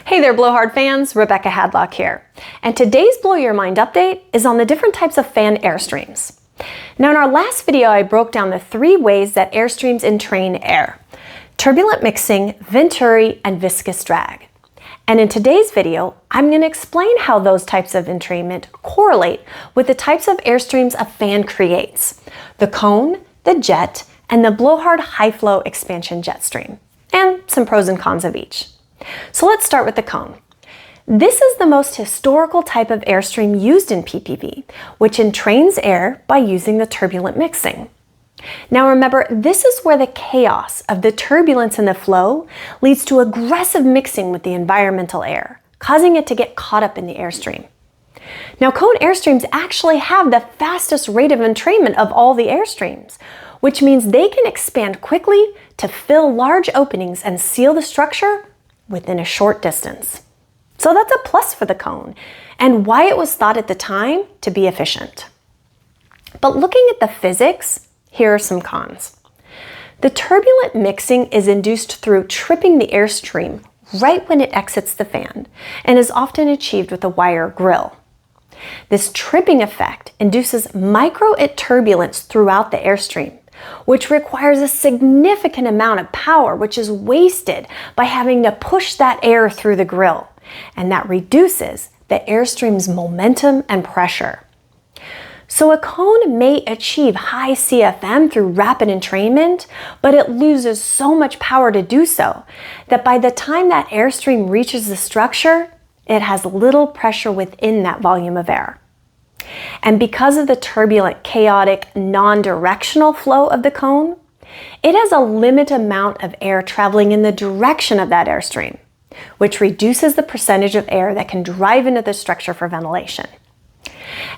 Hey there, BlowHard fans, Rebecca Hadlock here. And today's Blow Your Mind update is on the different types of fan airstreams. Now in our last video, I broke down the 3 ways that airstreams entrain air: turbulent mixing, venturi, and viscous drag. And in today's video, I'm going to explain how those types of entrainment correlate with the types of airstreams a fan creates: the cone, the jet, and the BlowHard high flow expansion jet stream, and some pros and cons of each. So let's start with the cone. This is the most historical type of airstream used in PPV, which entrains air by using the turbulent mixing. Now remember, this is where the chaos of the turbulence in the flow leads to aggressive mixing with the environmental air, causing it to get caught up in the airstream. Now cone airstreams actually have the fastest rate of entrainment of all the airstreams, which means they can expand quickly to fill large openings and seal the structure within a short distance. So that's a plus for the cone, and why it was thought at the time to be efficient. But looking at the physics, here are some cons. The turbulent mixing is induced through tripping the airstream right when it exits the fan, and is often achieved with a wire grill. This tripping effect induces micro turbulence throughout the airstream, which requires a significant amount of power, which is wasted by having to push that air through the grill, and that reduces the airstream's momentum and pressure. So a cone may achieve high CFM through rapid entrainment, but it loses so much power to do so that by the time that airstream reaches the structure, it has little pressure within that volume of air. And because of the turbulent, chaotic, non-directional flow of the cone, it has a limited amount of air traveling in the direction of that airstream, which reduces the percentage of air that can drive into the structure for ventilation.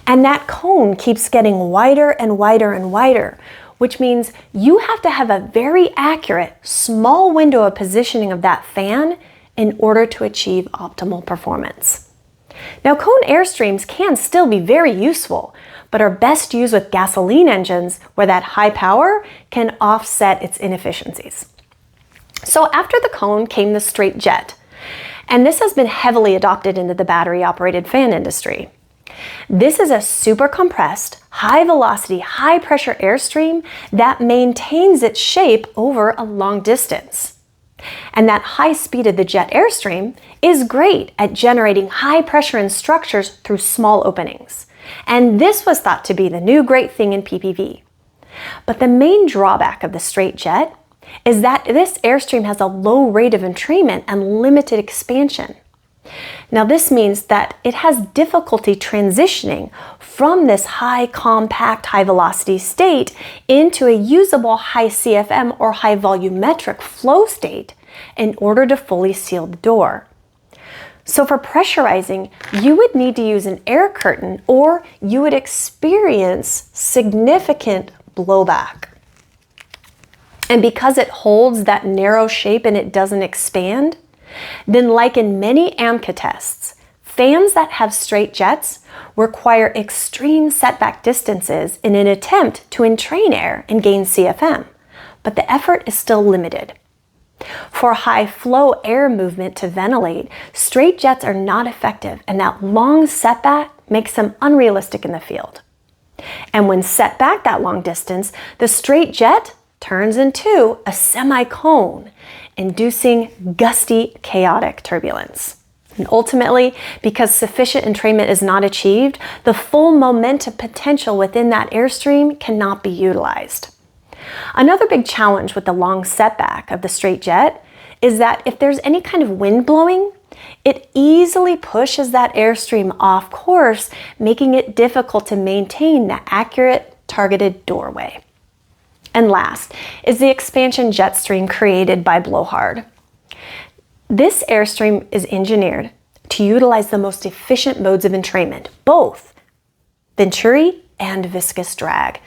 And that cone keeps getting wider and wider and wider, which means you have to have a very accurate, small window of positioning of that fan in order to achieve optimal performance. Now, cone airstreams can still be very useful, but are best used with gasoline engines where that high power can offset its inefficiencies. So after the cone came the straight jet, and this has been heavily adopted into the battery-operated fan industry. This is a super compressed, high velocity, high pressure airstream that maintains its shape over a long distance. And that high speed of the jet airstream is great at generating high pressure in structures through small openings. And this was thought to be the new great thing in PPV. But the main drawback of the straight jet is that this airstream has a low rate of entrainment and limited expansion. Now this means that it has difficulty transitioning from this high compact, high velocity state into a usable high CFM or high volumetric flow state in order to fully seal the door. So for pressurizing, you would need to use an air curtain, or you would experience significant blowback. And because it holds that narrow shape and it doesn't expand, then like in many AMCA tests, fans that have straight jets require extreme setback distances in an attempt to entrain air and gain CFM, but the effort is still limited. For high flow air movement to ventilate, straight jets are not effective, and that long setback makes them unrealistic in the field. And when set back that long distance, the straight jet turns into a semi-cone, inducing gusty, chaotic turbulence. And ultimately, because sufficient entrainment is not achieved, the full momentum potential within that airstream cannot be utilized. Another big challenge with the long setback of the straight jet is that if there's any kind of wind blowing, it easily pushes that airstream off course, making it difficult to maintain the accurate, targeted doorway. And last is the expansion jet stream created by BlowHard. This airstream is engineered to utilize the most efficient modes of entrainment, both venturi and viscous drag,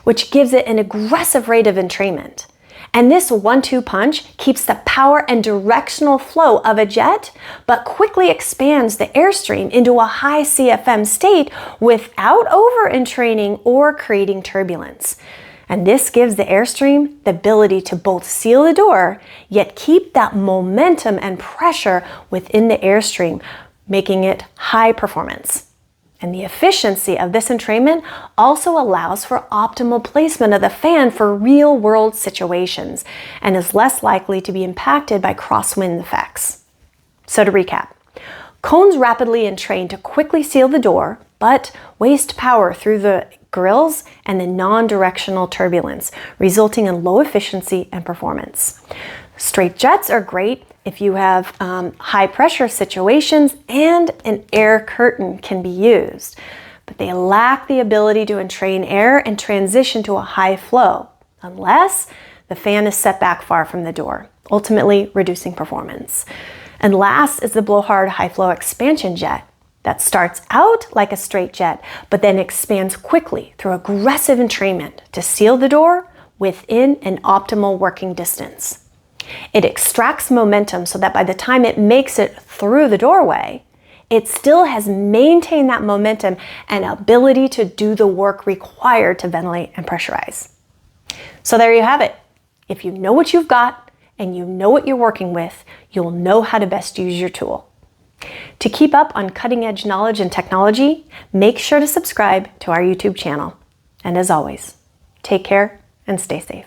which gives it an aggressive rate of entrainment. And this 1-2 punch keeps the power and directional flow of a jet, but quickly expands the airstream into a high CFM state without over-entraining or creating turbulence. And this gives the Airstream the ability to both seal the door, yet keep that momentum and pressure within the Airstream, making it high performance. And the efficiency of this entrainment also allows for optimal placement of the fan for real-world situations and is less likely to be impacted by crosswind effects. So to recap, cones rapidly entrain to quickly seal the door, but waste power through the grills and the non-directional turbulence, resulting in low efficiency and performance. Straight jets are great if you have high pressure situations and an air curtain can be used, but they lack the ability to entrain air and transition to a high flow unless the fan is set back far from the door, ultimately reducing performance. And last is the BlowHard high flow expansion jet that starts out like a straight jet, but then expands quickly through aggressive entrainment to seal the door within an optimal working distance. It extracts momentum so that by the time it makes it through the doorway, it still has maintained that momentum and ability to do the work required to ventilate and pressurize. So there you have it. If you know what you've got and you know what you're working with, you'll know how to best use your tool. To keep up on cutting-edge knowledge and technology, make sure to subscribe to our YouTube channel. And as always, take care and stay safe.